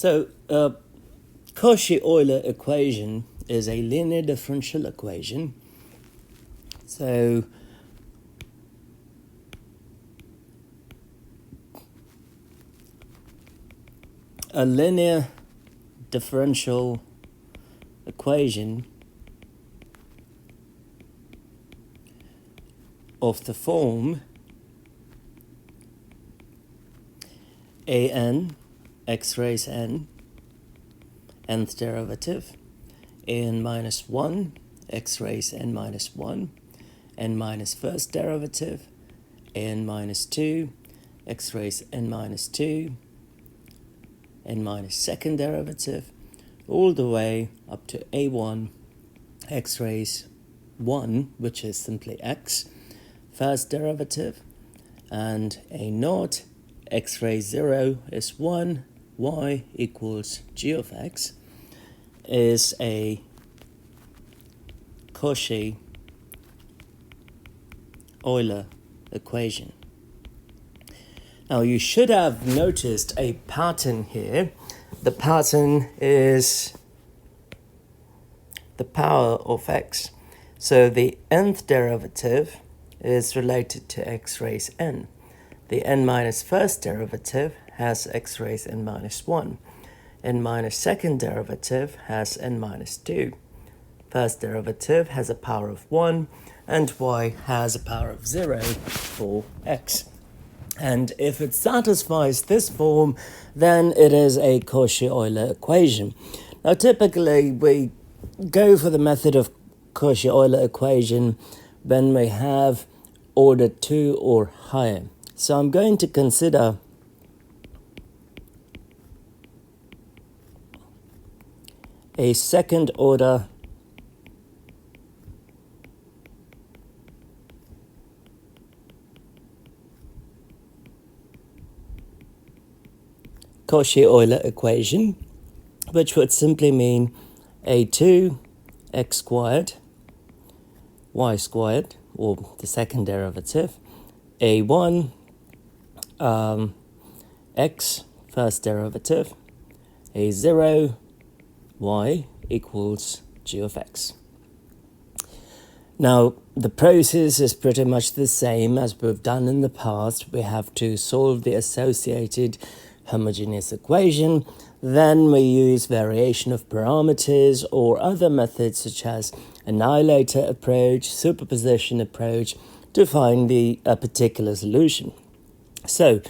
So, Cauchy-Euler equation is a linear differential equation. So, a linear differential equation of the form an x raised n nth derivative an minus 1 x raised n minus 1 n minus first derivative an minus 2 x raised n minus 2 n minus second derivative all the way up to a1 x raised 1, which is simply x first derivative, and a naught x raised 0 is 1, y equals g of x, is a Cauchy-Euler equation. Now you should have noticed a pattern here. The pattern is the power of x. So the nth derivative is related to x raised n. The n minus first derivative has x raised n minus 1. N minus second derivative has n minus 2. First derivative has a power of 1, and y has a power of 0 for x. And if it satisfies this form, then it is a Cauchy-Euler equation. Now typically we go for the method of Cauchy-Euler equation when we have order 2 or higher. So I'm going to consider a second order Cauchy-Euler equation, which would simply mean a2 x squared y squared, or the second derivative, a1 x first derivative, a0 y equals g of x. Now the process is pretty much the same as we've done in the past. We have to solve the associated homogeneous equation. Then we use variation of parameters or other methods such as annihilator approach, superposition approach to find a particular solution. So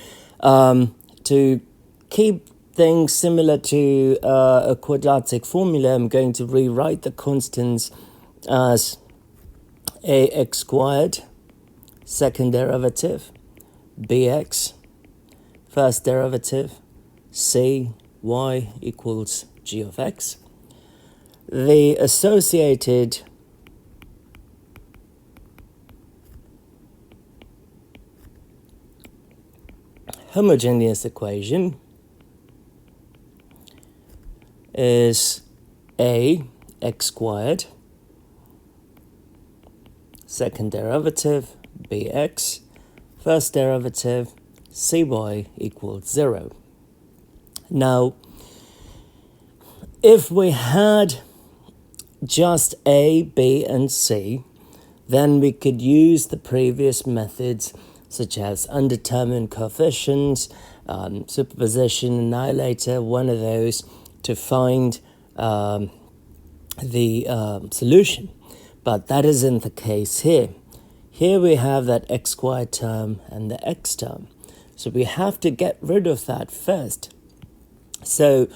to keep things similar to a quadratic formula, I'm going to rewrite the constants as ax squared second derivative, bx first derivative, c y equals g of x. The associated homogeneous equation is a x squared second derivative, bx first derivative, cy equals 0. Now, if we had just a, b, and c, then we could use the previous methods such as undetermined coefficients, superposition, annihilator, one of those, to find the solution. But that isn't the case here. Here we have that x squared term and the x term. So we have to get rid of that first. So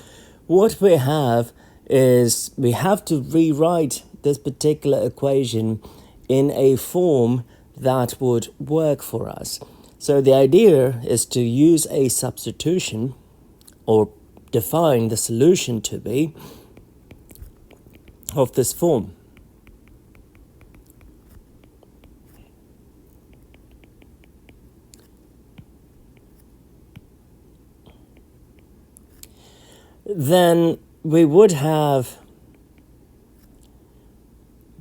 what we have is we have to rewrite this particular equation in a form that would work for us. So the idea is to use a substitution or define the solution to be of this form. Then we would have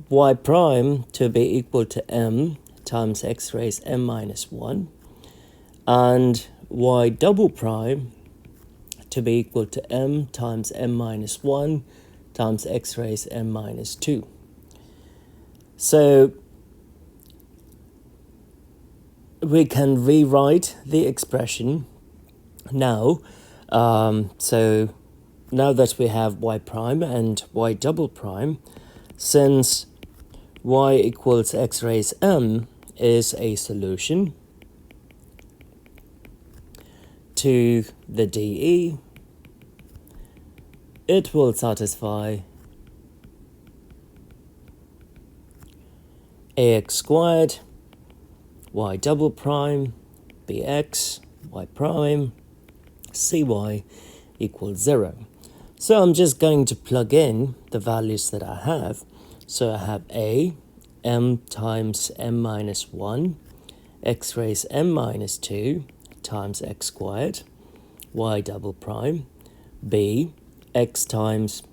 y prime to be equal to m times x raised m minus 1, and y double prime to be equal to m times m minus 1 times x raised m minus 2. So we can rewrite the expression now. So now that we have y prime and y double prime, since y equals x raised m is a solution to the dE, it will satisfy ax squared y double prime bx y prime cy equals 0. So I'm just going to plug in the values that I have. So I have a m times m minus 1 x raised m minus 2 times x squared y double prime, b x times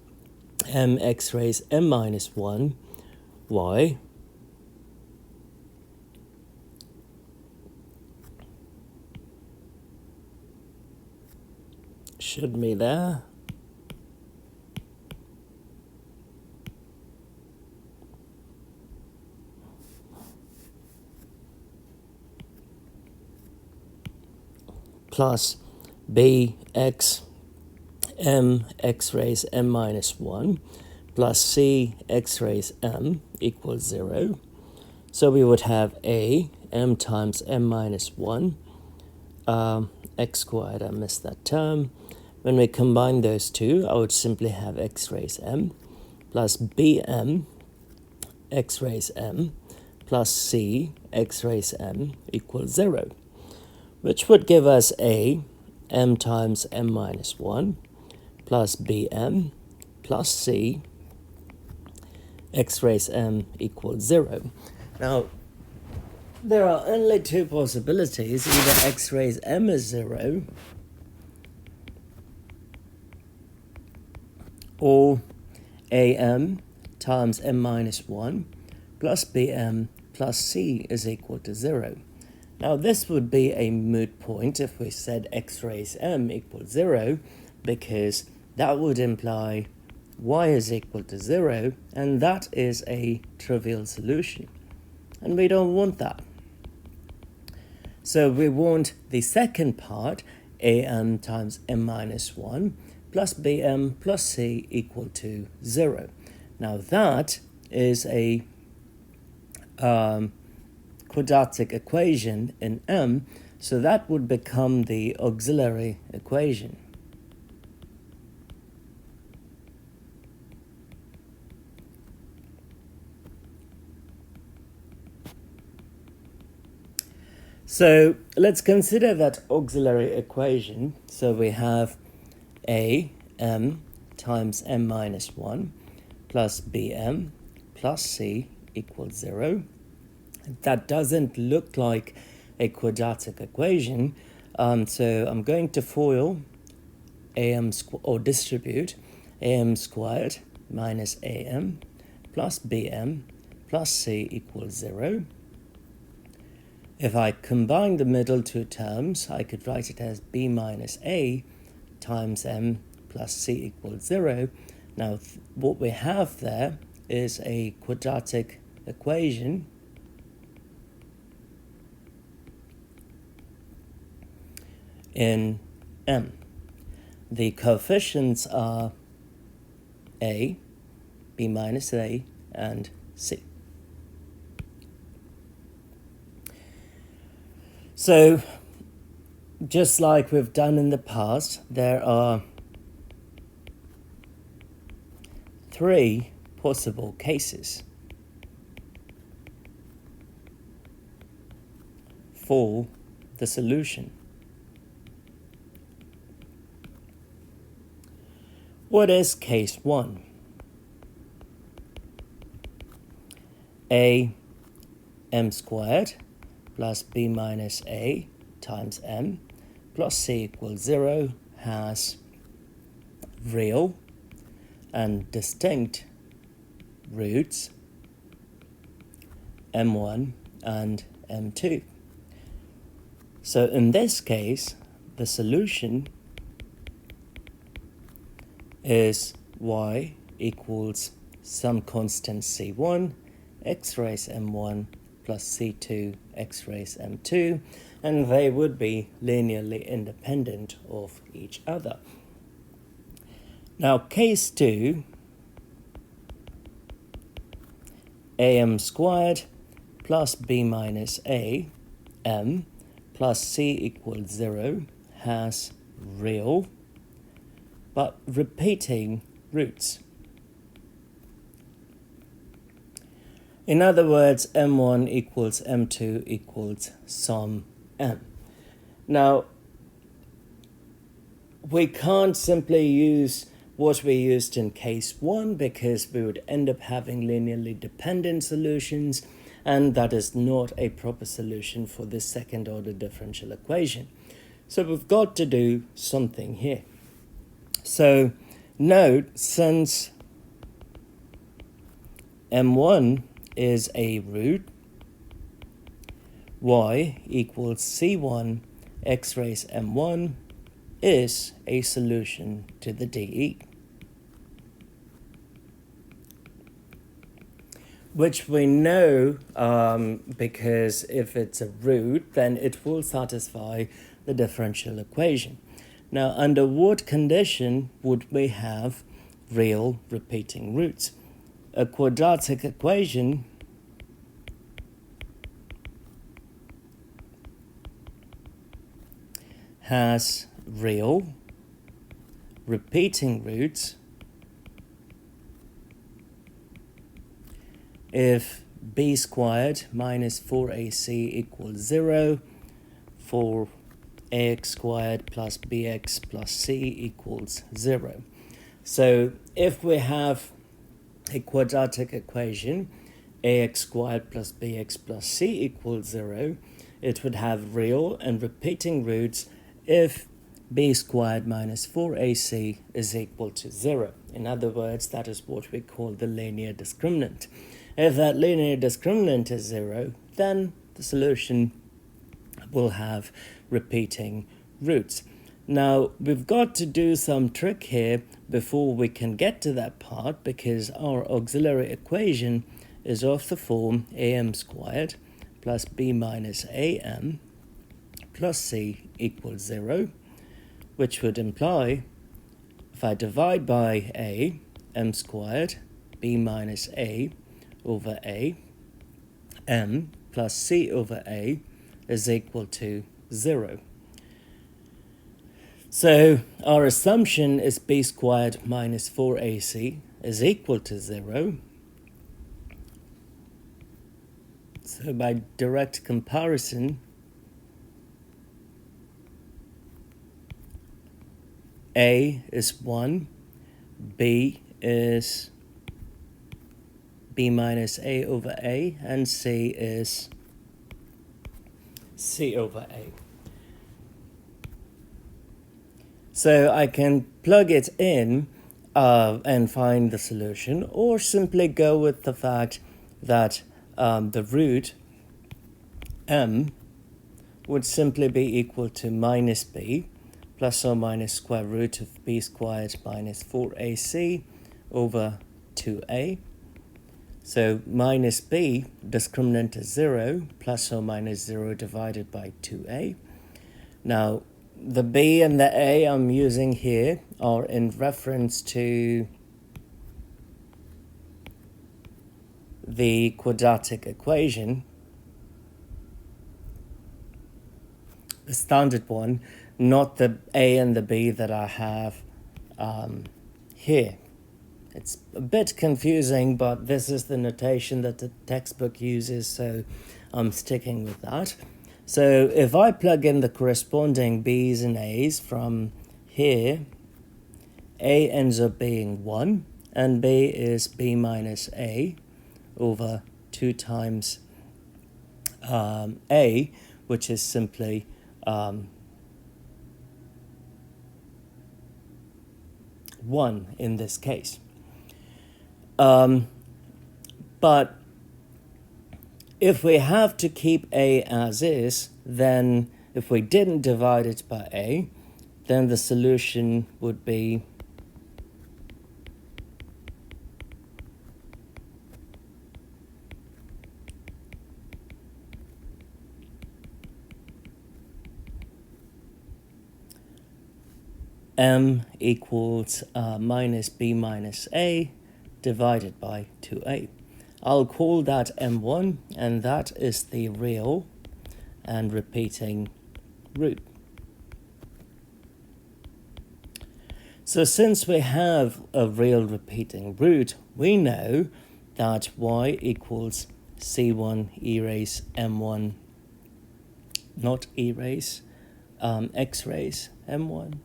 m x raised m minus 1 y should be there, plus b x m x raised m minus 1 plus c x raised m equals 0. So we would have a m times m minus 1 x squared, I missed that term. When we combine those two, I would simply have x raised m plus bm x raised m plus c x raised m equals 0, which would give us a m times m minus 1 plus bm plus c x raised m equals 0. Now, there are only two possibilities. Either x raised m is 0 or am times m minus 1 plus bm plus c is equal to 0. Now this would be a moot point if we said x raised m equals 0, because that would imply y is equal to 0, and that is a trivial solution. And we don't want that. So we want the second part, am times m minus 1 plus bm plus c equal to 0. Now that is a quadratic equation in m, so that would become the auxiliary equation. So let's consider that auxiliary equation. So we have a m times m minus 1 plus bm plus c equals 0. That doesn't look like a quadratic equation, so I'm going to FOIL or distribute am squared minus am plus bm plus c equals 0. If I combine the middle two terms, I could write it as b minus a times m plus c equals 0. Now, what we have there is a quadratic equation in m. The coefficients are a, b minus a, and c. So, just like we've done in the past, there are three possible cases for the solution. What is case 1? A m squared plus b minus a times m plus c equals 0 has real and distinct roots m1 and m2. So in this case, the solution is y equals some constant c1 x raised m1 plus c2 x raised m2, and they would be linearly independent of each other. Now case 2, am squared plus b minus a m plus c equals 0 has real but repeating roots. In other words, m1 equals m2 equals sum m. Now, we can't simply use what we used in case 1 because we would end up having linearly dependent solutions, and that is not a proper solution for this second order differential equation. So we've got to do something here. So note, since m1 is a root, y equals c1 x raised m1 is a solution to the DE, which we know because if it's a root, then it will satisfy the differential equation. Now, under what condition would we have real repeating roots? A quadratic equation has real repeating roots if b squared minus 4ac equals 0, for ax squared plus bx plus c equals 0. So if we have a quadratic equation, ax squared plus bx plus c equals 0, it would have real and repeating roots if b squared minus 4ac is equal to 0. In other words, that is what we call the linear discriminant. If that linear discriminant is 0, then the solution will have repeating roots. Now, we've got to do some trick here before we can get to that part, because our auxiliary equation is of the form am squared plus b minus am plus c equals 0, which would imply, if I divide by a, m squared b minus a over a, m plus c over a is equal to 0. So our assumption is b squared minus 4ac is equal to 0. So by direct comparison, a is 1, b is b minus a over a, and c is c over a. So I can plug it in and find the solution, or simply go with the fact that the root m would simply be equal to minus b plus or minus square root of b squared minus 4ac over 2a. So minus b, discriminant is 0, plus or minus 0 divided by 2a. Now, the b and the a I'm using here are in reference to the quadratic equation, the standard one, not the a and the b that I have here. It's a bit confusing, but this is the notation that the textbook uses, so I'm sticking with that. So if I plug in the corresponding b's and a's from here, a ends up being 1, and b is b minus a over 2 times a, which is simply 1 in this case. But if we have to keep a as is, then if we didn't divide it by a, then the solution would be m equals minus b minus a divided by 2a. I'll call that m1, and that is the real and repeating root. So since we have a real repeating root, we know that y equals c1 e raise m1, not e raise, x raise m1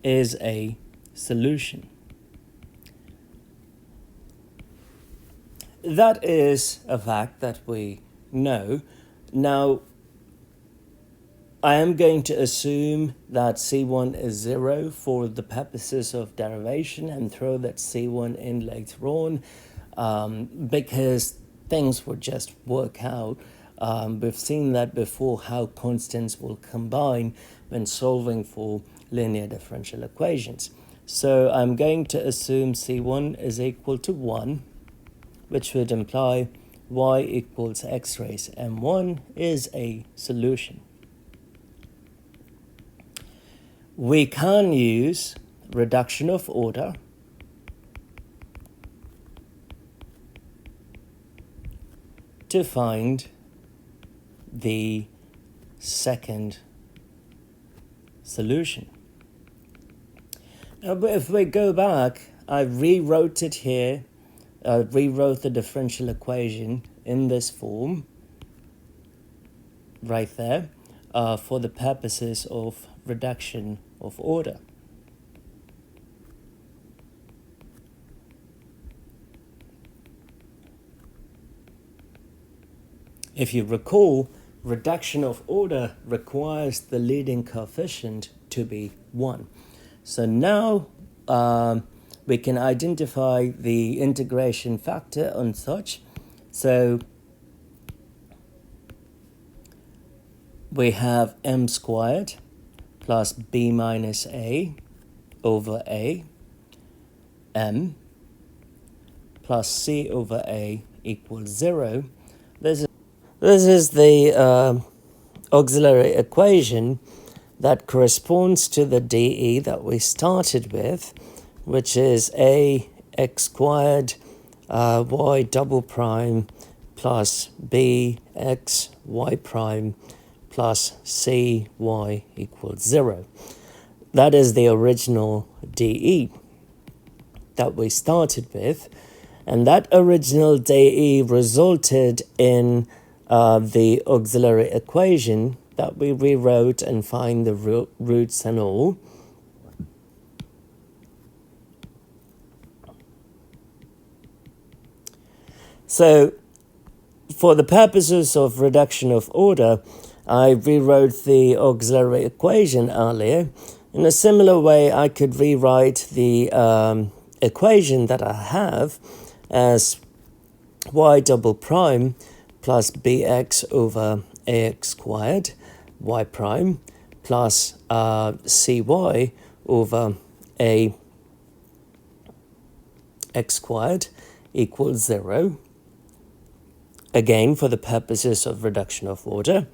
is a solution. That is a fact that we know. Now, I am going to assume that C1 is 0 for the purposes of derivation and throw that C1 in later on because things will just work out. We've seen that before, how constants will combine when solving for linear differential equations. So I'm going to assume C1 is equal to 1, which would imply y equals x raised m1 is a solution. We can use reduction of order to find the second solution. Now, if we go back, I rewrote it here. I rewrote the differential equation in this form, right there, for the purposes of reduction of order. If you recall, reduction of order requires the leading coefficient to be 1. So now we can identify the integration factor on such. So we have m squared plus b minus a over a, m plus c over a equals 0. This is the auxiliary equation that corresponds to the dE that we started with, which is a x squared y double prime plus b x y prime plus c y equals 0. That is the original dE that we started with, and that original dE resulted in the auxiliary equation that we rewrote and find the roots and all. So for the purposes of reduction of order, I rewrote the auxiliary equation earlier. In a similar way, I could rewrite the equation that I have as y double prime plus bx over ax squared y prime plus cy over a x squared equals 0. Again, for the purposes of reduction of order,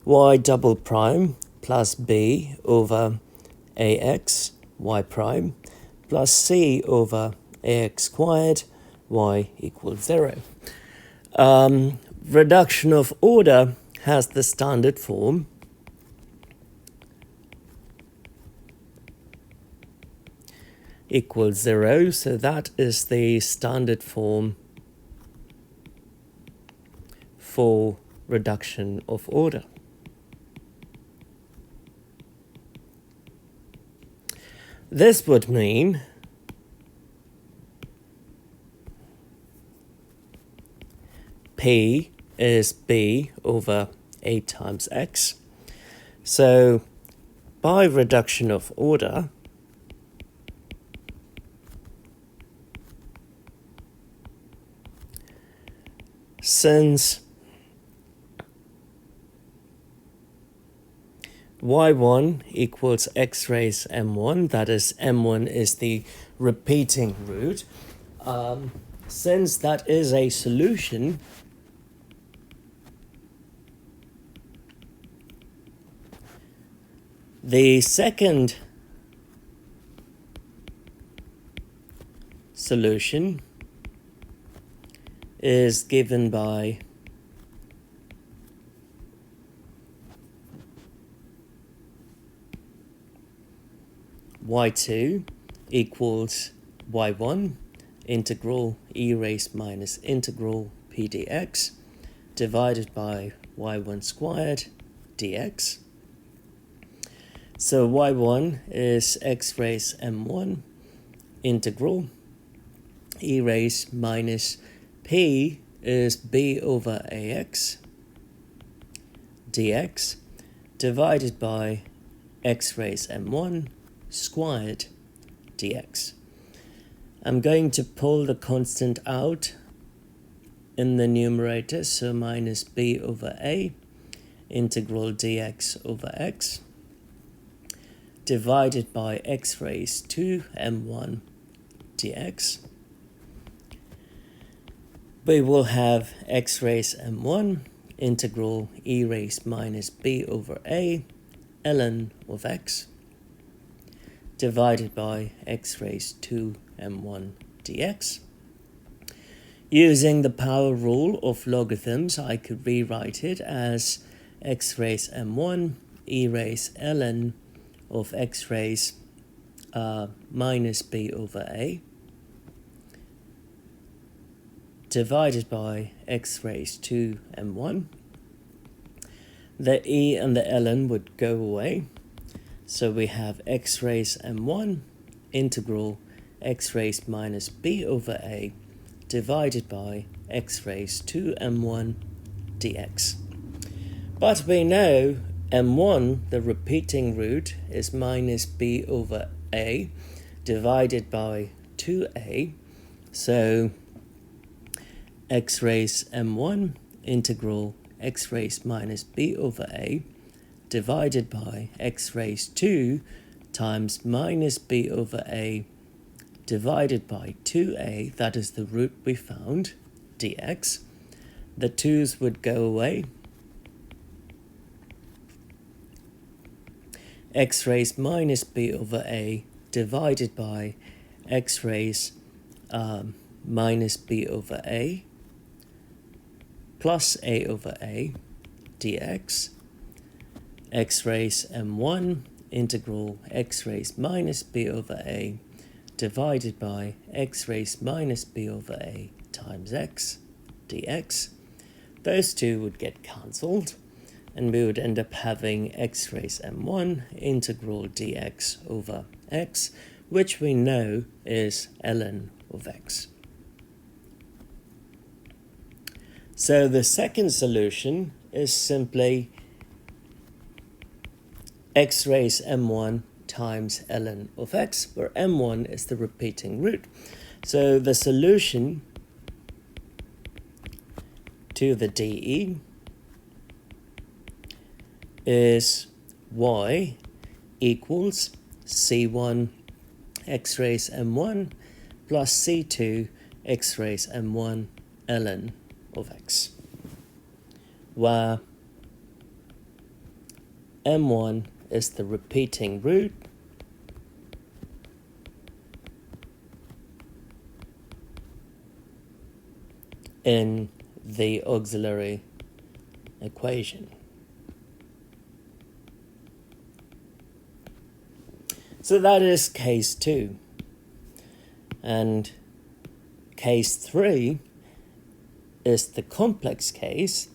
y double prime plus b over ax y prime plus c over ax squared y equals 0. Reduction of order has the standard form equals 0, so that is the standard form for reduction of order. This would mean P is B over A times X. So by reduction of order, since y1 equals x raised m1, that is m1 is the repeating root, since that is a solution, The second solution is given by y2 equals y1 integral e raised minus integral p dx divided by y1 squared dx. So y1 is x raised m1 integral e raised minus p is b over ax dx divided by x raised m1 squared dx. I'm going to pull the constant out in the numerator, so minus b over a integral dx over x divided by x raised to m1 dx. We will have x raised m1 integral e raised minus b over a ln of x divided by x raised to m1 dx. Using the power rule of logarithms, I could rewrite it as x raised m1 e raised ln of x raised minus b over a divided by x raised to m1. The e and the ln would go away, so we have x raised m1 integral x raised minus b over a divided by x raised to m1 dx. But we know m1, the repeating root, is minus b over a divided by 2a, so x raised m1 integral x raised minus b over a divided by x raised 2 times minus b over a divided by 2a, that is the root we found, dx. The 2's would go away. X raised minus b over a divided by x raised minus b over a plus a over a dx. X raised m1 integral x raised minus b over a divided by x raised minus b over a times x dx. Those two would get cancelled, and we would end up having x raised m1 integral dx over x, which we know is ln of x. So the second solution is simply x raised m1 times ln of x, where m1 is the repeating root. So the solution to the dE is y equals c1 x raised m1 plus c2 x raised m1 ln of x, where m1 is the repeating root in the auxiliary equation. So that is case 2. And case 3 is the complex case,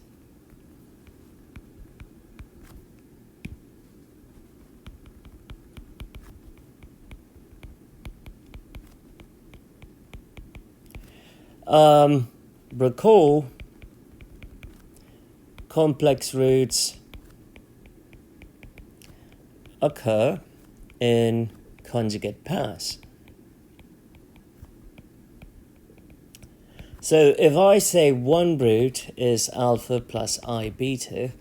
recall complex roots occur in conjugate pairs. So if I say one root is alpha plus I beta,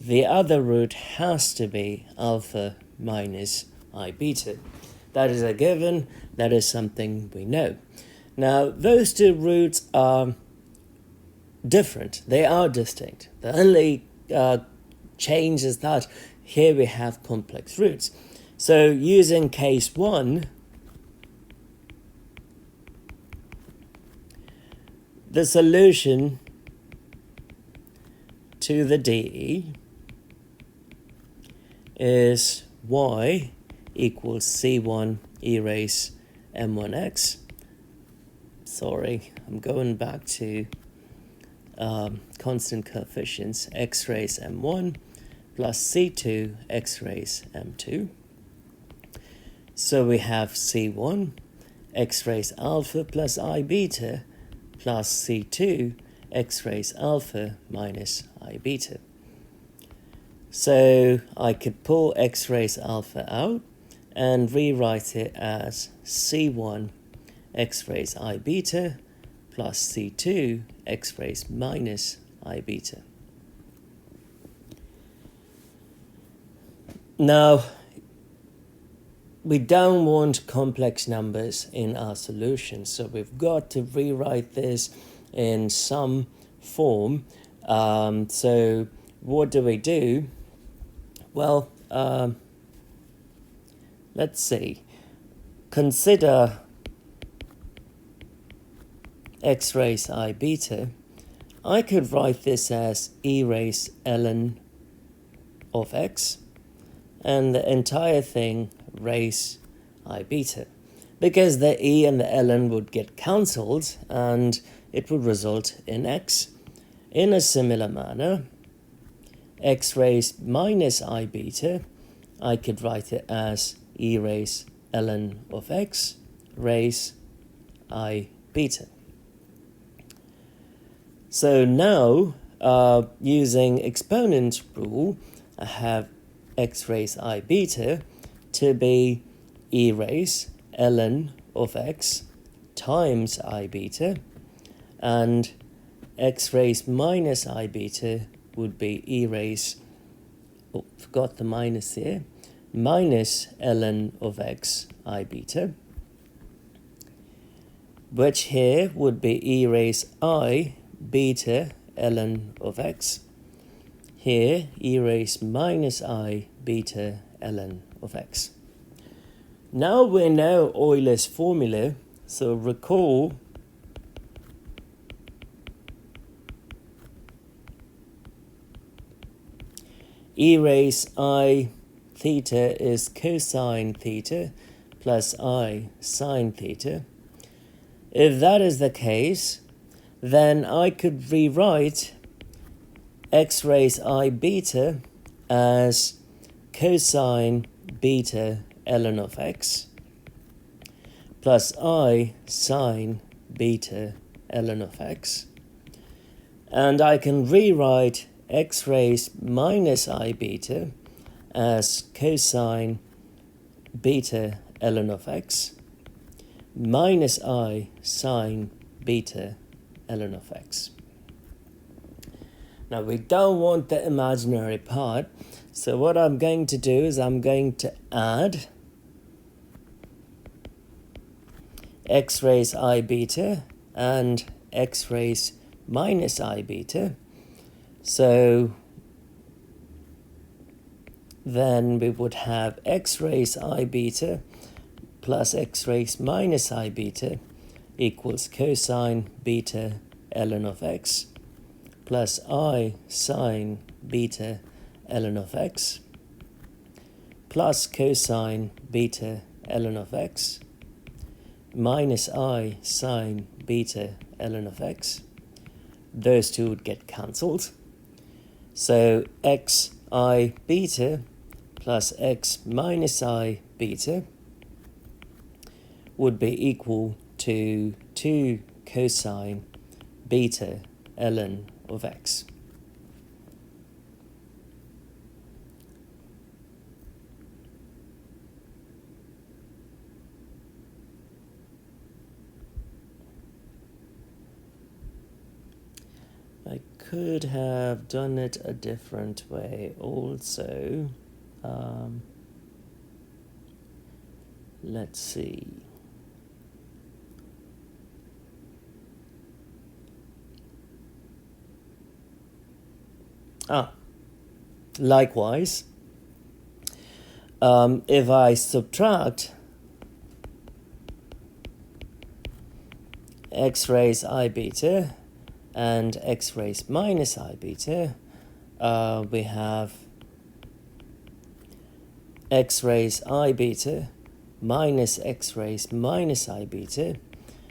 the other root has to be alpha minus I beta. That is a given, that is something we know. Now, those two roots are different, they are distinct. The only change is that here we have complex roots. So using case 1, the solution to the DE is y equals c1 e raised m1x. Sorry, I'm going back to constant coefficients, x raised m1 plus c2 x raised m2. So we have c1 x raised alpha plus I beta plus c2 x raised alpha minus I beta. So I could pull x raised alpha out and rewrite it as c1 x raised I beta plus c2 x raised minus I beta. Now, we don't want complex numbers in our solution, so we've got to rewrite this in some form. So what do? Well, let's see. Consider x raised I beta. I could write this as e raised ln of x, and the entire thing raised I beta, because the e and the ln would get cancelled and it would result in x. In a similar manner, x raised minus I beta, I could write it as e raised ln of x raised I beta. So now, using exponent rule, I have x raised I beta to be e raised ln of x times I beta, and x raised minus I beta would be e raised, oh, forgot the minus here, minus ln of x I beta, which here would be e raised I beta ln of x. Here, e raised minus I beta ln of x. Now we know Euler's formula, so recall e raised I theta is cosine theta plus I sine theta. If that is the case, then I could rewrite x raised I beta as cosine beta ln of x plus I sine beta ln of x. And I can rewrite x raised minus I beta as cosine beta ln of x minus I sine beta ln of x. Now we don't want the imaginary part, so what I'm going to do is I'm going to add x raised I beta and x raised minus I beta. So then we would have x raised I beta plus x raised minus I beta equals cosine beta ln of x plus I sine beta ln of x plus cosine beta ln of x minus I sine beta ln of x. Those two would get cancelled. So x I beta plus x minus I beta would be equal to 2 cosine beta ln of x. I could have done it a different way also. Let's see. Likewise, if I subtract x raised I beta and x raised minus I beta, we have x raised I beta minus x raised minus I beta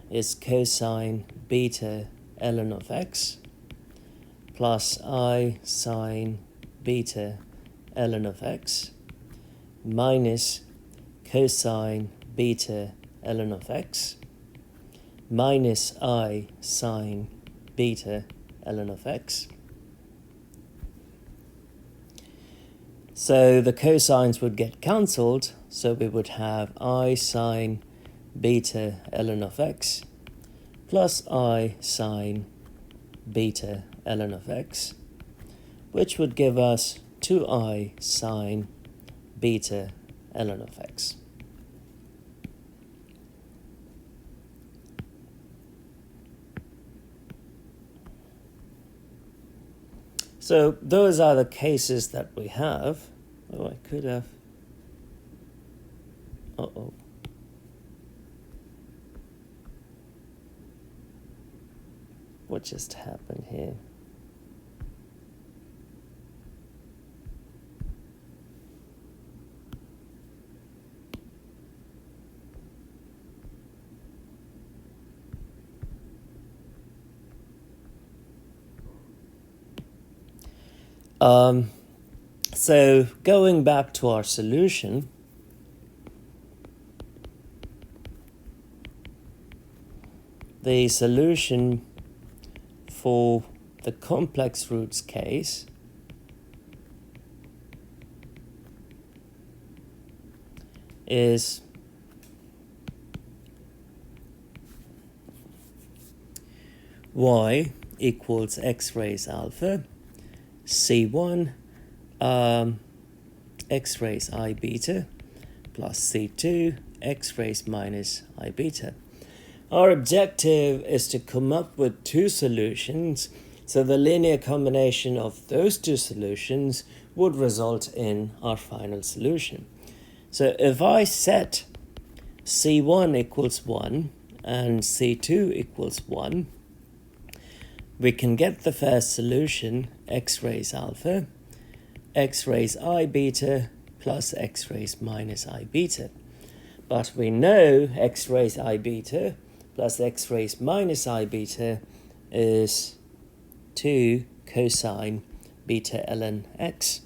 is cosine beta ln of x plus I sine beta ln of x minus cosine beta ln of x minus I sine beta ln of x. So the cosines would get cancelled, so we would have I sine beta ln of x plus I sine beta ln of x, which would give us 2I sine beta ln of x. So those are the cases that we have. Oh, I could have... Uh-oh. What just happened here? So going back to our solution, the solution for the complex roots case is y equals x raised alpha c1 x raised I beta plus c2 x raised minus I beta. Our objective is to come up with two solutions, so the linear combination of those two solutions would result in our final solution. So if I set c1 equals 1 and c2 equals 1, we can get the first solution, x raised alpha, x raised I beta plus x raised minus I beta. But we know x raised I beta plus x raised minus I beta is 2 cosine beta ln x.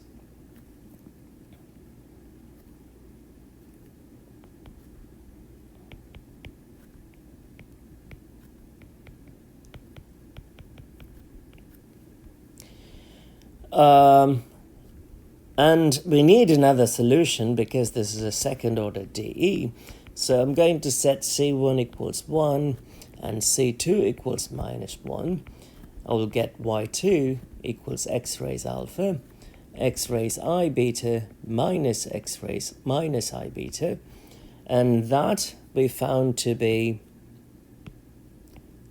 And we need another solution because this is a second order DE. So I'm going to set C1 equals 1 and C2 equals minus 1. I will get Y2 equals x raised alpha, x raised I beta minus x raised minus I beta. And that we found to be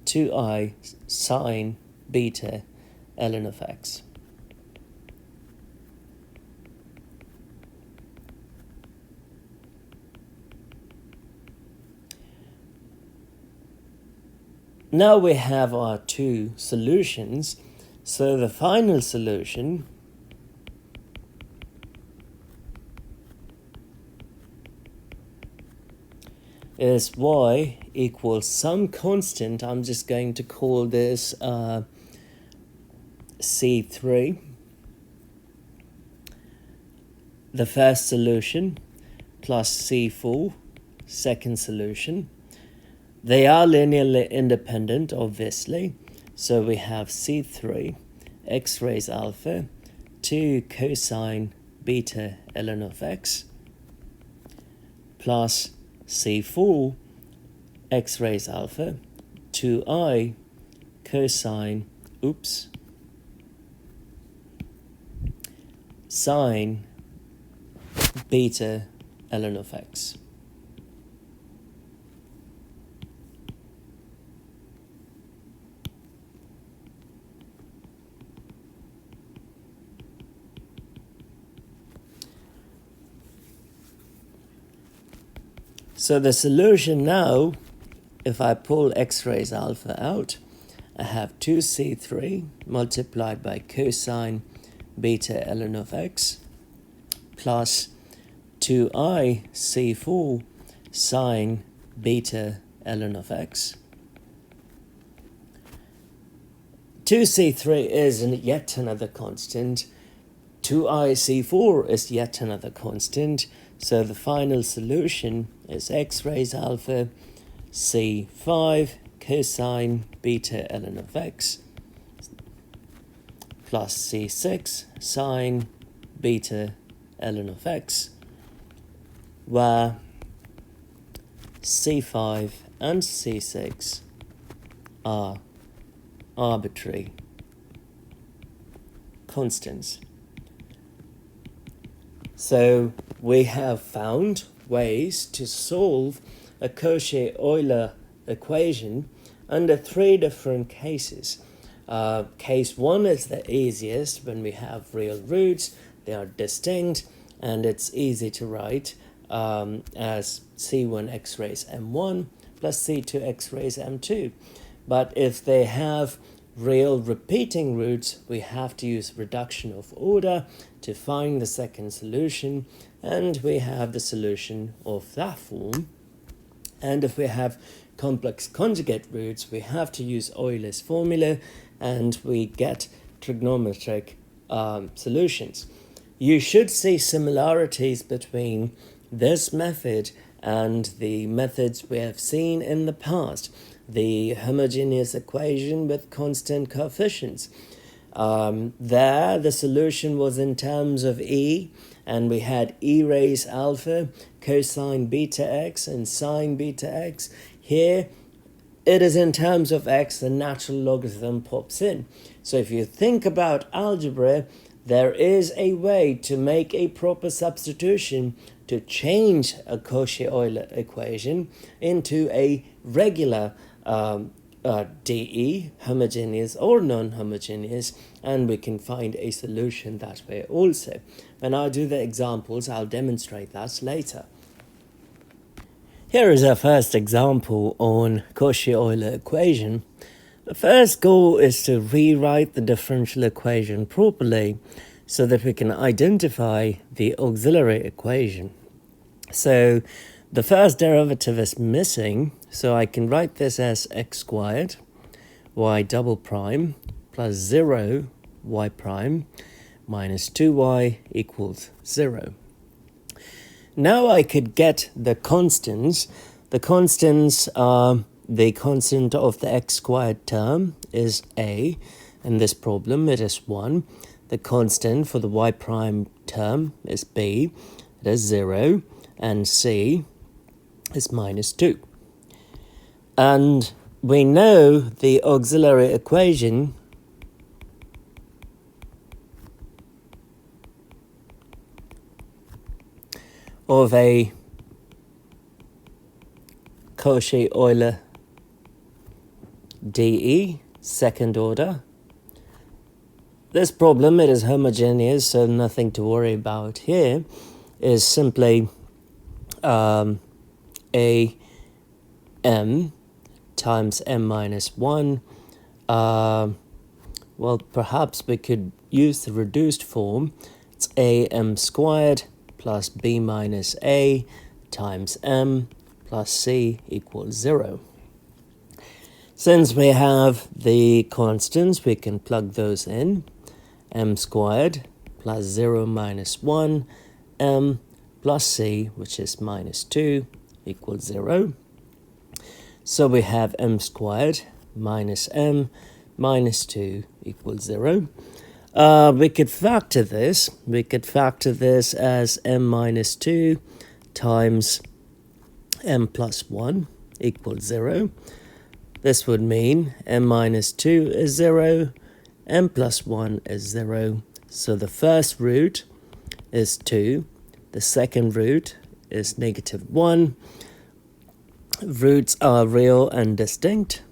2I sine beta ln of x. Now we have our two solutions, so the final solution is y equals some constant. I'm just going to call this C3, the first solution, plus C4, second solution. They are linearly independent, obviously. So we have C3, x raised alpha, 2 cosine beta ln of x, plus C4, x raised alpha, 2I cosine, sine beta ln of x. So the solution now, if I pull x raised alpha out, I have 2c3 multiplied by cosine beta ln of x plus 2i c4 sine beta ln of x. 2c3 is yet another constant. 2i c4 is yet another constant. So the final solution is x raised alpha c5 cosine beta ln of x plus c6 sine beta ln of x, where c5 and c6 are arbitrary constants. So we have found ways to solve a Cauchy-Euler equation under three different cases. Case 1 is the easiest when we have real roots, they are distinct, and it's easy to write as c1x raised m1 plus c2x raised m2. But if they have real repeating roots, we have to use reduction of order to find the second solution, and we have the solution of that form. And if we have complex conjugate roots, we have to use Euler's formula, and we get trigonometric solutions. You should see similarities between this method and the methods we have seen in the past. The homogeneous equation with constant coefficients. There, the solution was in terms of e, and we had e raised alpha, cosine beta x, and sine beta x. Here, it is in terms of x, the natural logarithm pops in. So if you think about algebra, there is a way to make a proper substitution to change a Cauchy-Euler equation into a regular DE, homogeneous or non-homogeneous, and we can find a solution that way also. When I do the examples, I'll demonstrate that later. Here is our first example on Cauchy-Euler equation. The first goal is to rewrite the differential equation properly so that we can identify the auxiliary equation. So the first derivative is missing, so I can write this as x squared y double prime plus 0 y prime minus 2y equals 0. Now I could get the constants. The constants are the constant of the x squared term is a. In this problem it is 1. The constant for the y prime term is b. It is 0. And c is minus 2. And we know the auxiliary equation of a Cauchy-Euler DE, second order. This problem, it is homogeneous, so nothing to worry about here, is simply a m times m minus 1. Well, perhaps we could use the reduced form. It's a m squared plus b minus a times m plus c equals 0. Since we have the constants, we can plug those in. M squared plus 0 minus 1, m plus c, which is minus 2, equals 0. So we have m squared minus m minus 2 equals 0. We could factor this. We could factor this as m minus 2 times m plus 1 equals 0. This would mean m minus 2 is 0, m plus 1 is 0. So the first root is 2. The second root is negative 1. Roots are real and distinct.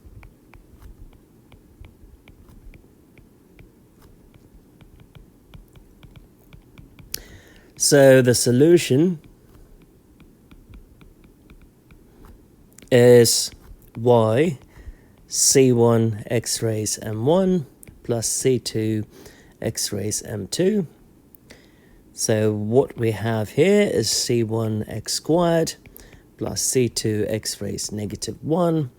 So the solution is y c1 x raised m1 plus c2 x raised m2. So what we have here is c1 x squared plus c2 x raised negative 1,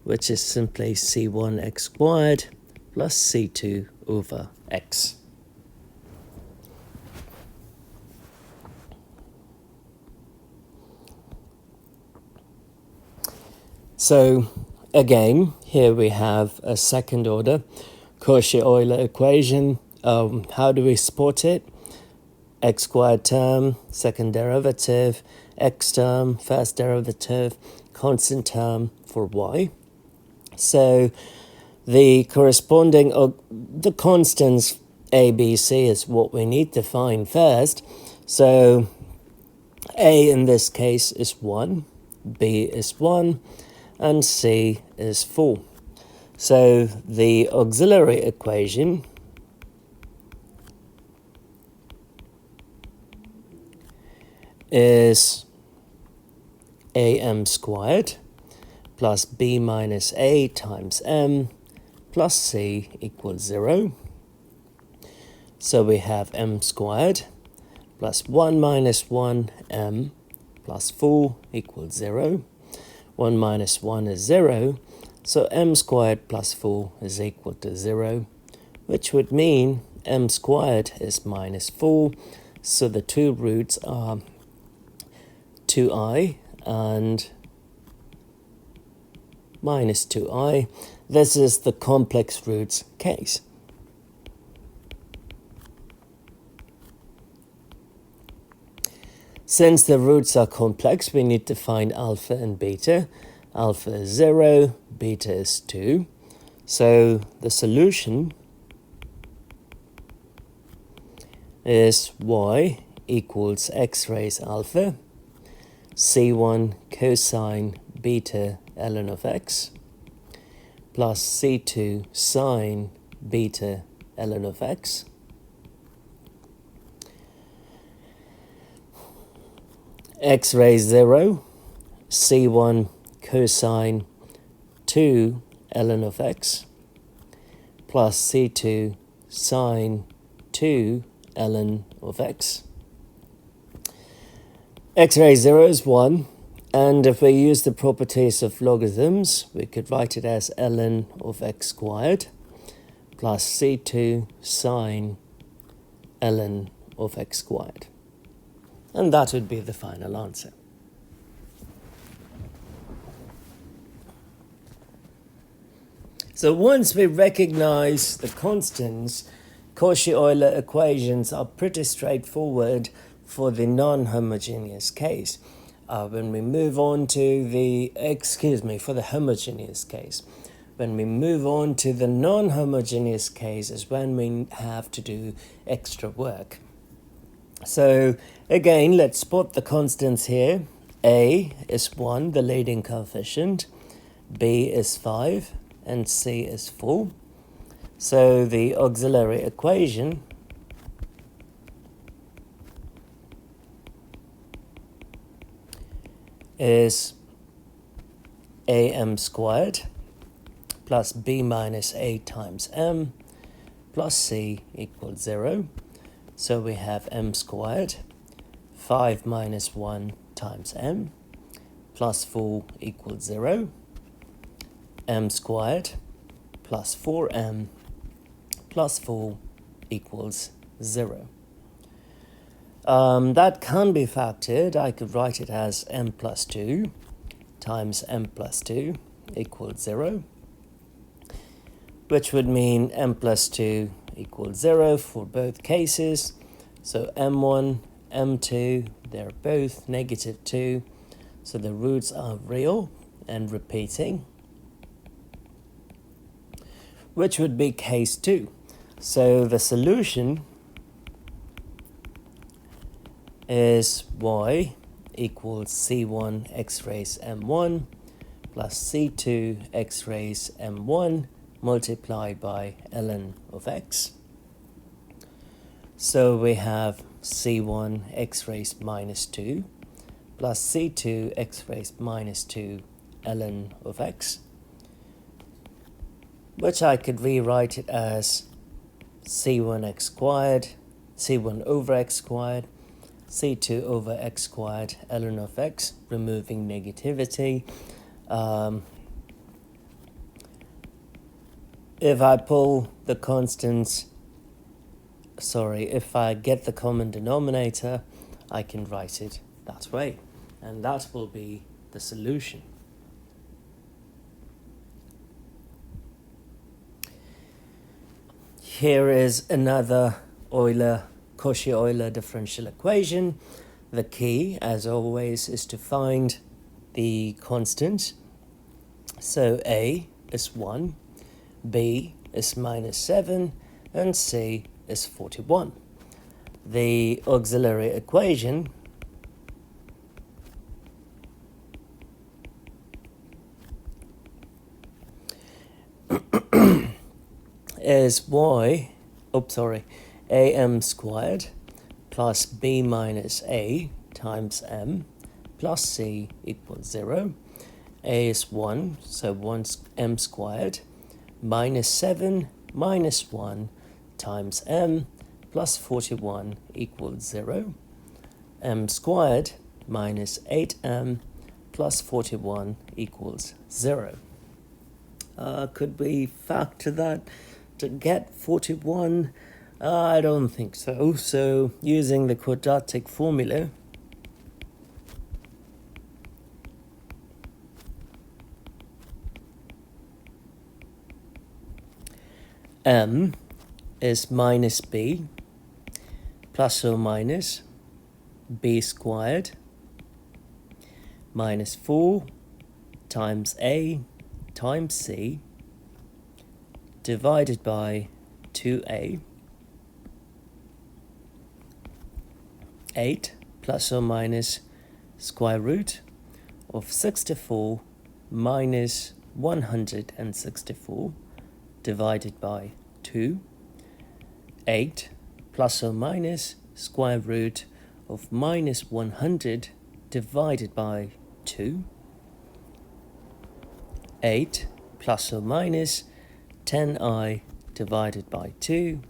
which is simply c1 x squared plus c2 over x. So again, here we have a second order Cauchy-Euler equation. How do we support it? X squared term, second derivative, x term, first derivative, constant term for y. So the corresponding, the constants a, b, c is what we need to find first. So a in this case is 1, b is 1, and c is 4. So the auxiliary equation is am squared plus b minus a times m plus c equals 0. So we have m squared plus 1 minus 1 m plus 4 equals 0. 1 minus 1 is 0, so m squared plus 4 is equal to 0, which would mean m squared is minus 4, so the two roots are 2i and minus 2i. This is the complex roots case. Since the roots are complex, we need to find alpha and beta. Alpha is 0, beta is 2. So the solution is y equals x raised alpha, c1 cosine beta ln of x, plus c2 sine beta ln of x, x raised 0, c1 cosine 2 ln of x, plus c2 sine 2 ln of x. X raised 0 is 1, and if we use the properties of logarithms, we could write it as ln of x squared plus c2 sine ln of x squared. And that would be the final answer. So once we recognize the constants, Cauchy-Euler equations are pretty straightforward for the non-homogeneous case. When we move on to the, for the homogeneous case. When we move on to the non-homogeneous case is when we have to do extra work. So again, let's spot the constants here. A is 1, the leading coefficient. B is 5, and C is 4. So the auxiliary equation is am squared plus b minus a times m plus c equals 0. So we have m squared, 5 minus 1 times m, plus 4 equals 0. M squared plus 4m plus 4 equals 0. That can be factored. I could write it as m plus 2 times m plus 2 equals 0, which would mean m plus 2 equals 0 for both cases. So m1, m2, they're both negative 2. So the roots are real and repeating, which would be case 2. So the solution is y equals c1 x raised m1 plus c2 x raised m1 multiplied by ln of x. So we have c1 x raised minus 2 plus c2 x raised minus 2 ln of x, which I could rewrite it as c1 x squared, c1 over x squared, c2 over x squared ln of x, removing negativity. If I pull the constants, if I get the common denominator, I can write it that way, and that will be the solution. Here is another Cauchy-Euler differential equation. The key, as always, is to find the constant. So A is 1, B is -7, and C is 41. The auxiliary equation is am squared plus b minus a times m plus c equals 0. A is 1, so 1 squared minus 7 minus 1 times m plus 41 equals 0. M squared minus 8m plus 41 equals 0. Could we factor that to get 41? I don't think so. So using the quadratic formula, m is minus b plus or minus b squared minus 4 times a times c divided by 2a, 8 plus or minus square root of 64 minus 164 divided by 2, 8 plus or minus square root of minus 100 divided by 2, 8 plus or minus 10i divided by 2,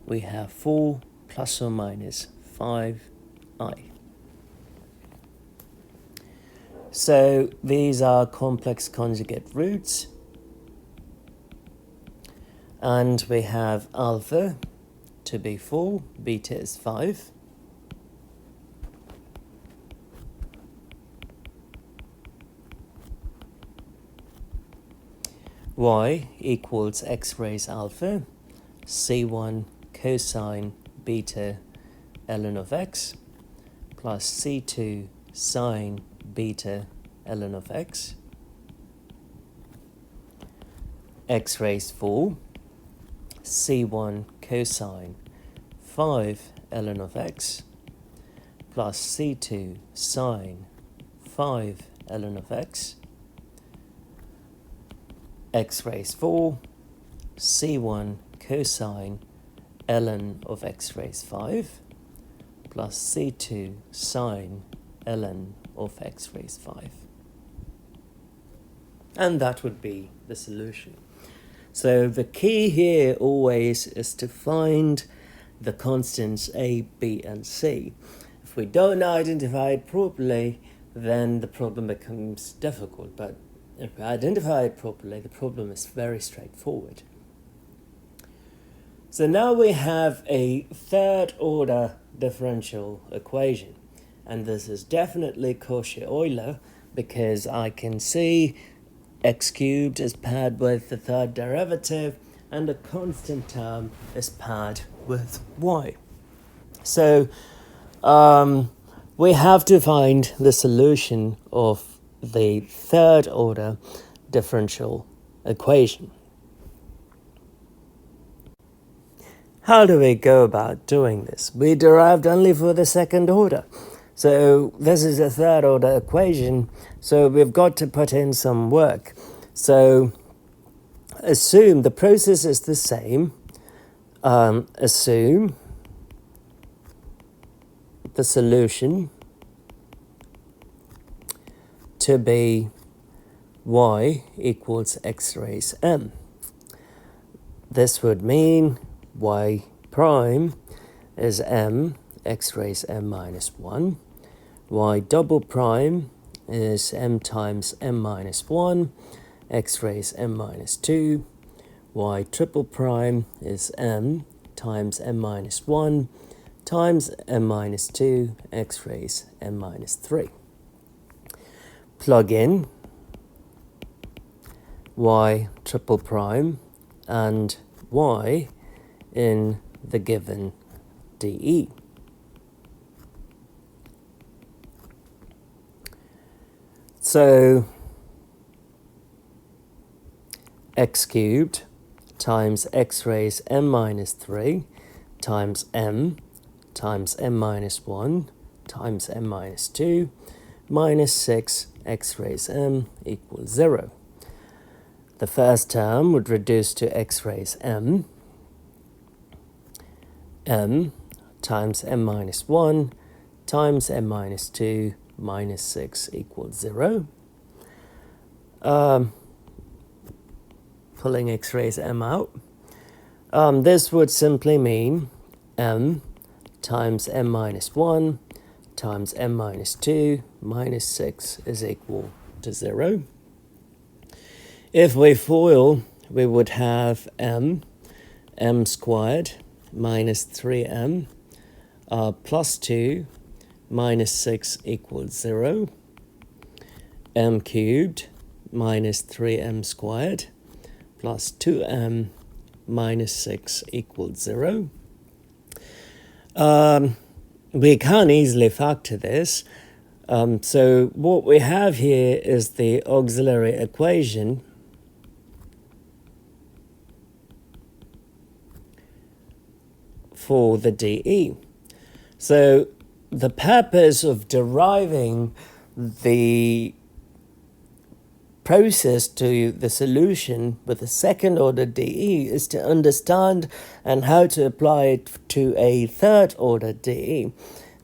we have 4 plus or minus 5i. So these are complex conjugate roots, and we have alpha to be 4, beta is 5. Y equals x raised alpha, c1 cosine beta ln of x, plus c2 sine beta ln of x, x raised 4, c1 cosine 5 ln of x, plus c2 sine 5 ln of x, x raised 4, c1 cosine ln of x raised 5, plus c2 sine ln of x raised 5. And that would be the solution. So the key here always is to find the constants a, b, and c. If we don't identify it properly, then the problem becomes difficult. But if we identify it properly, the problem is very straightforward. So now we have a third order differential equation. And this is definitely Cauchy-Euler because I can see x cubed is paired with the third derivative and a constant term is paired with y. So we have to find the solution of the third order differential equation. How do we go about doing this? We derived only for the second order. So this is a third order equation, so we've got to put in some work. So assume the process is the same. Assume the solution to be y equals x raised m. This would mean y prime is m x raised m minus 1. Y double prime is m times m minus 1 x raised m minus 2. Y triple prime is m times m minus 1 times m minus 2 x raised m minus 3. Plug in y triple prime and y in the given dE. So x cubed times x raised m minus 3 times m minus 1 times m minus 2 minus 6 x raised m equals 0. The first term would reduce to x raised m times m minus 1 times m minus 2 minus 6 equals 0. Pulling x raised m out. This would simply mean m times m minus 1 times m minus 2 minus 6 is equal to 0. If we FOIL, we would have m squared minus 3m plus 2 minus 6 equals 0. M cubed minus 3m squared plus 2m minus 6 equals 0. We can easily factor this. So what we have here is the auxiliary equation for the dE. So the purpose of deriving the process to the solution with the second order dE is to understand and how to apply it to a third order dE.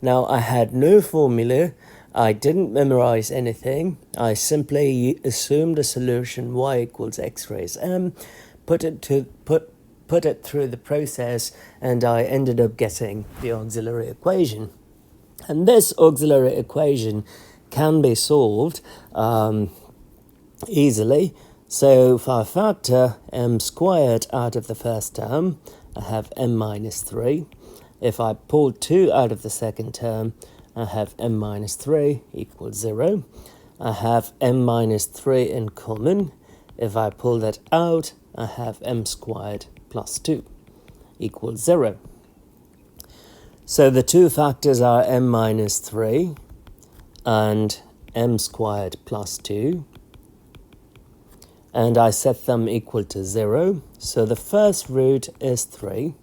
Now, I had no formula. I didn't memorize anything. I simply assumed a solution y equals x raised m, put it through the process, and I ended up getting the auxiliary equation. And this auxiliary equation can be solved easily. So if I factor m squared out of the first term, I have m minus 3. If I pull 2 out of the second term, I have m minus 3 equals 0. I have m minus 3 in common. If I pull that out, I have m squared plus 2 equals 0. So the two factors are m minus 3 and m squared plus 2. And I set them equal to 0. So the first root is 3.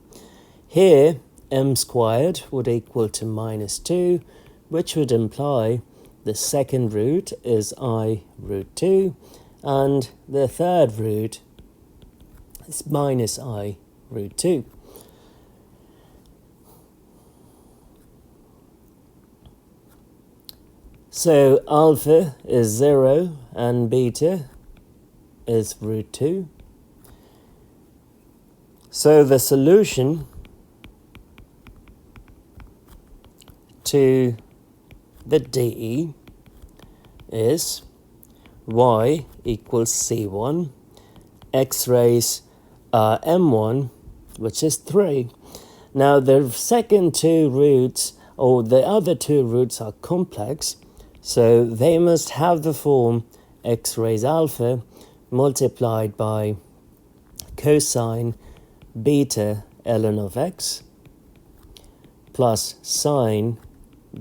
Here, m squared would equal to minus 2, which would imply the second root is I root 2, and the third root is minus I root 2. So alpha is 0 and beta is root 2. So the solution to the dE is y equals c1 x raised m1, which is 3. Now the second two roots, or the other two roots, are complex, so they must have the form x raised alpha multiplied by cosine beta ln of x plus sine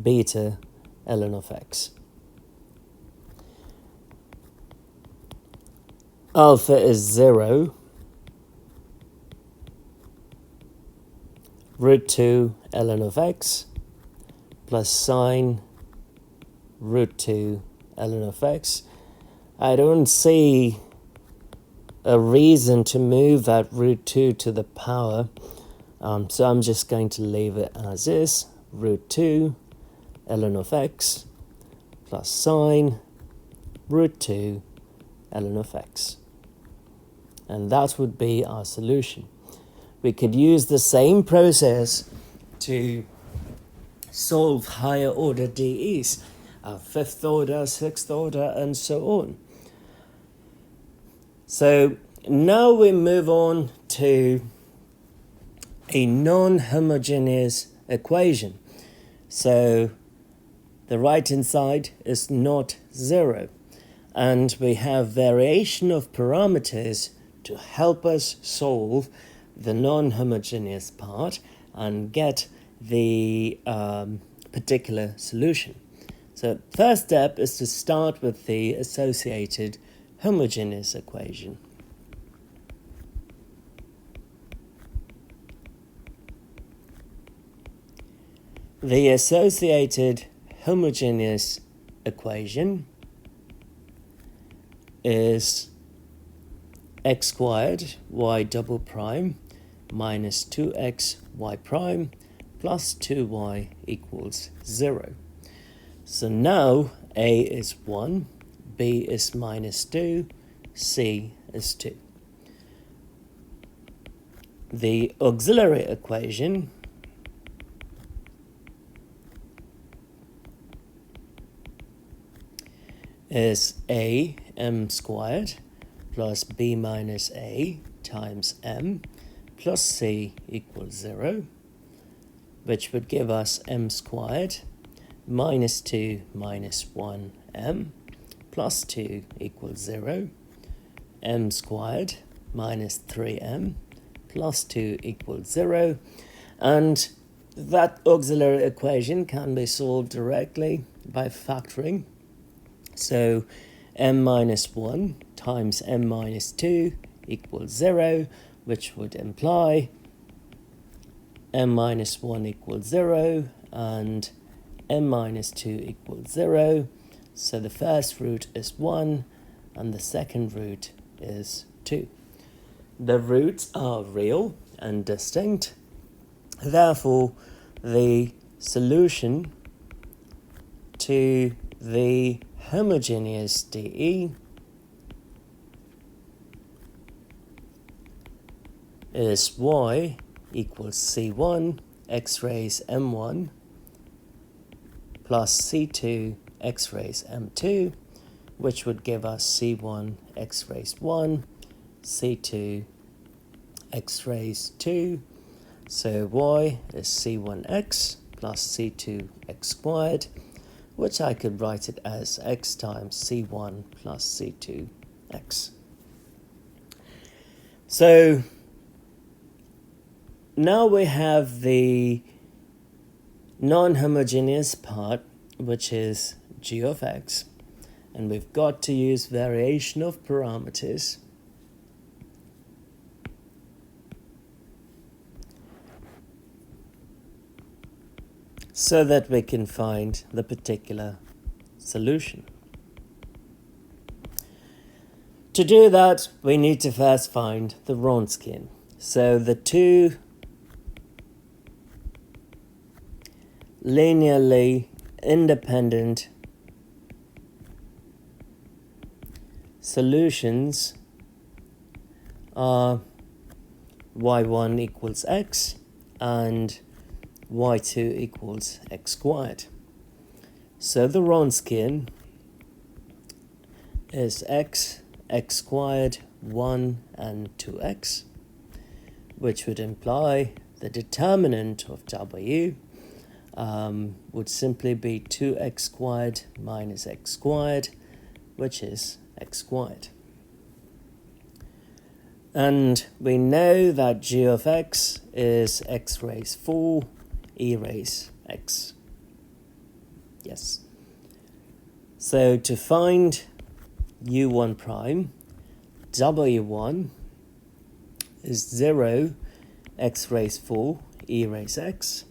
beta ln of x. Alpha is 0, root 2 ln of x plus sine root 2 ln of x. I don't see a reason to move that root 2 to the power, so I'm just going to leave it as is, root 2 ln of x plus sine root 2 ln of x. And that would be our solution. We could use the same process to solve higher order DEs, fifth order, sixth order, and so on. So now we move on to a non-homogeneous equation. So the right-hand side is not 0. And we have variation of parameters to help us solve the non-homogeneous part and get the particular solution. So first step is to start with the associated homogeneous equation. The associated homogeneous equation is x squared y double prime minus 2x y prime plus 2y equals 0. So now a is 1, b is minus 2, c is 2. The auxiliary equation is a m squared plus b minus a times m plus c equals 0, which would give us m squared minus 2 minus 1m plus 2 equals 0, m squared minus 3m plus 2 equals 0, and that auxiliary equation can be solved directly by factoring. So m minus 1 times m minus 2 equals 0, which would imply m minus 1 equals 0 and m minus 2 equals 0. So the first root is 1 and the second root is 2. The roots are real and distinct. Therefore, the solution to the homogeneous DE is y equals c1 x raised m1 plus c2 x raised m2, which would give us c1 x raised 1, c2 x raised 2. So y is c1x plus c2x squared, which I could write it as x times c1 plus c2x. So now we have the non-homogeneous part, which is g of x, and we've got to use variation of parameters so that we can find the particular solution. To do that, we need to first find the Wronskian. So the two linearly independent solutions are y1 equals x and y2 equals x squared. So the Wronskian is x squared, 1 and 2x, which would imply the determinant of w would simply be 2x squared minus x squared, which is x squared. And we know that g of x is x raised 4 e raised x. Yes. So to find u1 prime, w1 is 0 x raised 4 e raised x,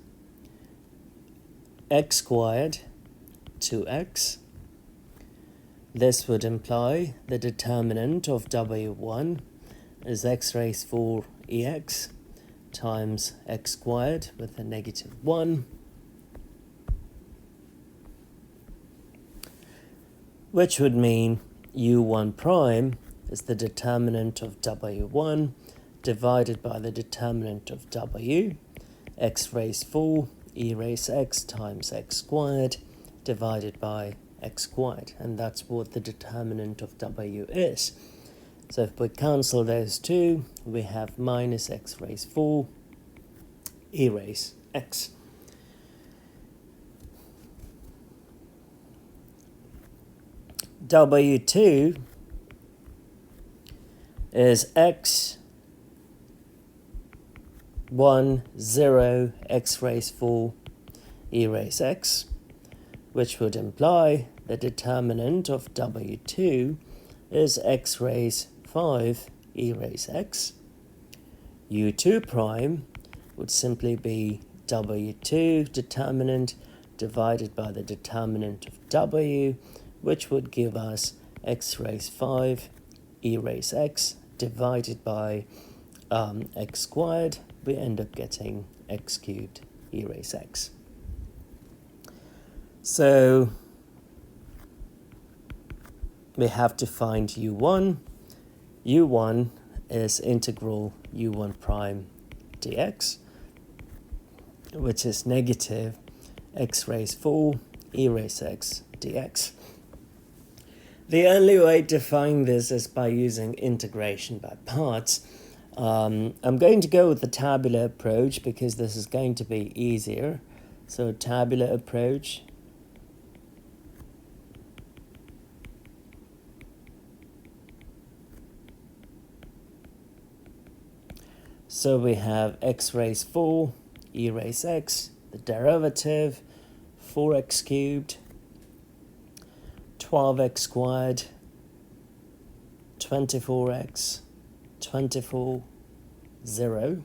x squared 2x. This would imply the determinant of w1 is x raised 4 ex times x squared with a negative 1, which would mean u1 prime is the determinant of w1 divided by the determinant of w, x raised 4 e raised x times x squared divided by x squared, and that's what the determinant of w is. So if we cancel those two, we have minus x raised 4 e raised x. W2 is x 1 0 x raised 4 e raised x, which would imply the determinant of W2 is x raised 5 e raised x. U2 prime would simply be W2 determinant divided by the determinant of W, which would give us x raised 5 e raised x divided by x squared. We end up getting x cubed e raised x. So we have to find u1. u1 is integral u1 prime dx, which is negative x raised 4 e raised x dx. The only way to find this is by using integration by parts. I'm going to go with the tabular approach because this is going to be easier. So tabular approach. So we have x raised 4 e raised x, the derivative, 4x cubed, 12x squared, 24x, 24, 0,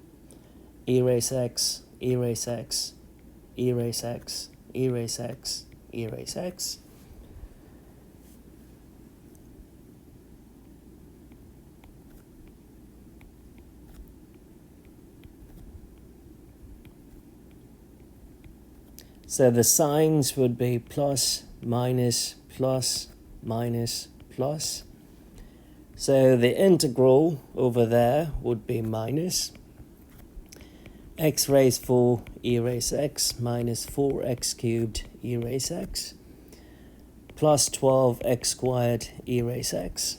e raised x, e raised x, e raised x, e raised x, e raised x. So the signs would be plus, minus, plus, minus, plus. So the integral over there would be minus x raised 4 e raised x minus 4x cubed e raised x plus 12x squared e raised x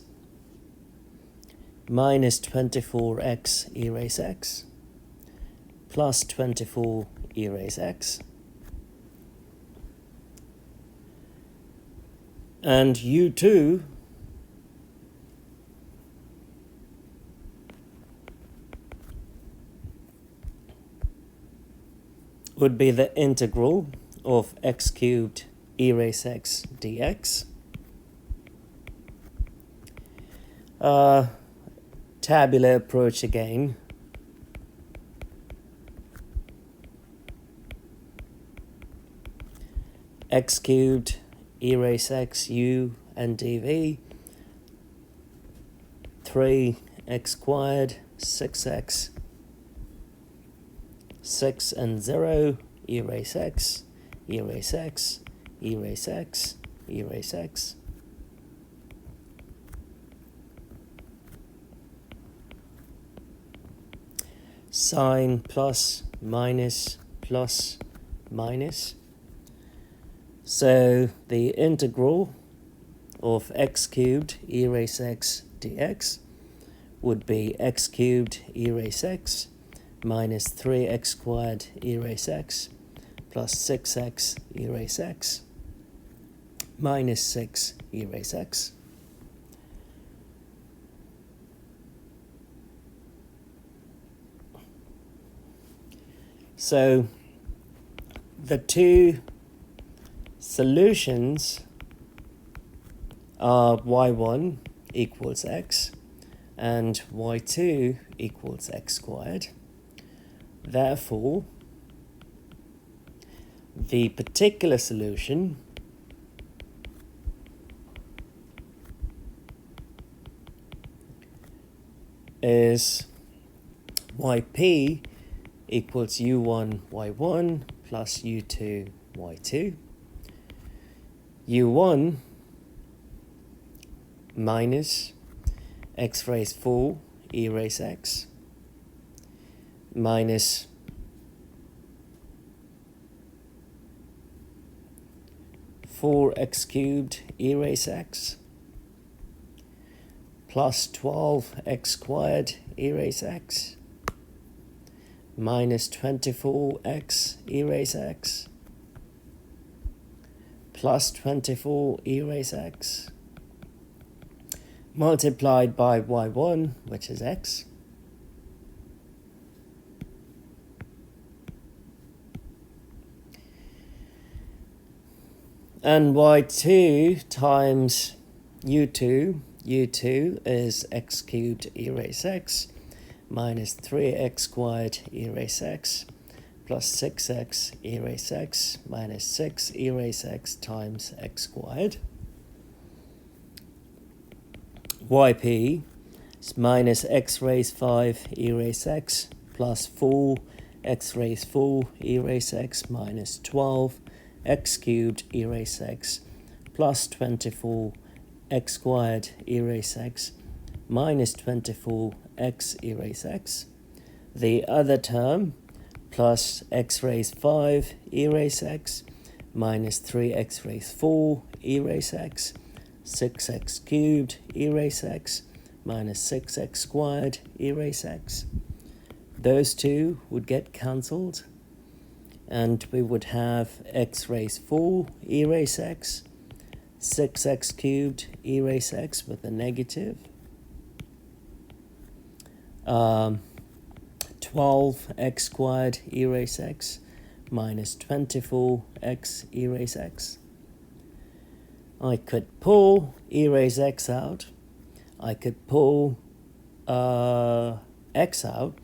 minus 24x e raised x plus 24 e raised x. And u2 would be the integral of x cubed e raised x dx. Tabular approach again. X cubed e raised x u and dv, 3x squared, 6x, 6 and 0, e raised x, e raised x, e raised x, e raised x. Sine plus, minus, plus, minus. So the integral of x cubed e raised x dx would be x cubed e raised x minus 3x squared e raised x plus 6x e raised x minus 6 e raised x. So the two solutions are y1 equals x and y2 equals x squared. Therefore, the particular solution is yp equals u1 y1 plus u2 y2. u1 minus x raised 4 e raised x minus four x cubed e raised x plus 12x squared e raised x minus 24x e raised x plus 24 e raised x multiplied by y1, which is x, and y2 times u2 is x cubed e raised x minus 3x squared e raised x plus 6x e raised x minus 6 e raised x times x squared. Yp is minus x raised 5 e raised x plus 4 x raised 4 e raised x minus 12 x cubed e raised x plus 24 x squared e raised x minus 24 x e raised x. The other term plus x raised 5 e raised x minus 3x raised 4 e raised x 6x cubed e raised x minus 6x squared e raised x. Those two would get cancelled, and we would have x raised 4 e raised x, 6x cubed e raised x with a negative, 12x squared e raised x minus 24x e raised x. I could pull e raised x out. I could pull x out.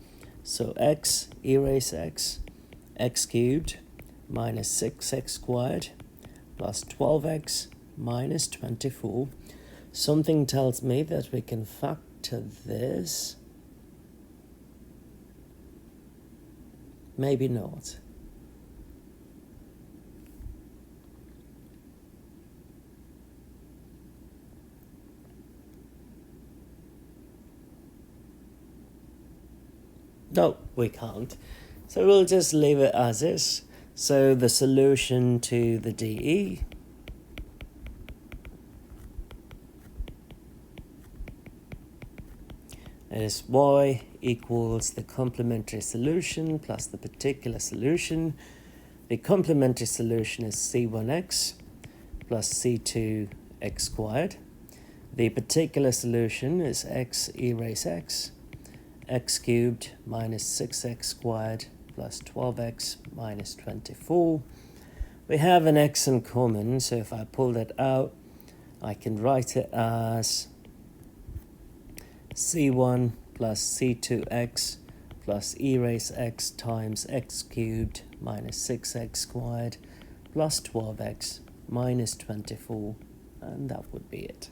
So x e raised x cubed minus 6x squared plus 12x minus 24. Something tells me that we can factor this. Maybe not. No, we can't. So we'll just leave it as is. So the solution to the DE is y equals the complementary solution plus the particular solution. The complementary solution is c1x plus c2x squared. The particular solution is x e raised x cubed minus 6x squared plus 12x minus 24. We have an x in common, so if I pull that out, I can write it as c1 plus c2x plus e raised x times x cubed minus 6x squared plus 12x minus 24, and that would be it.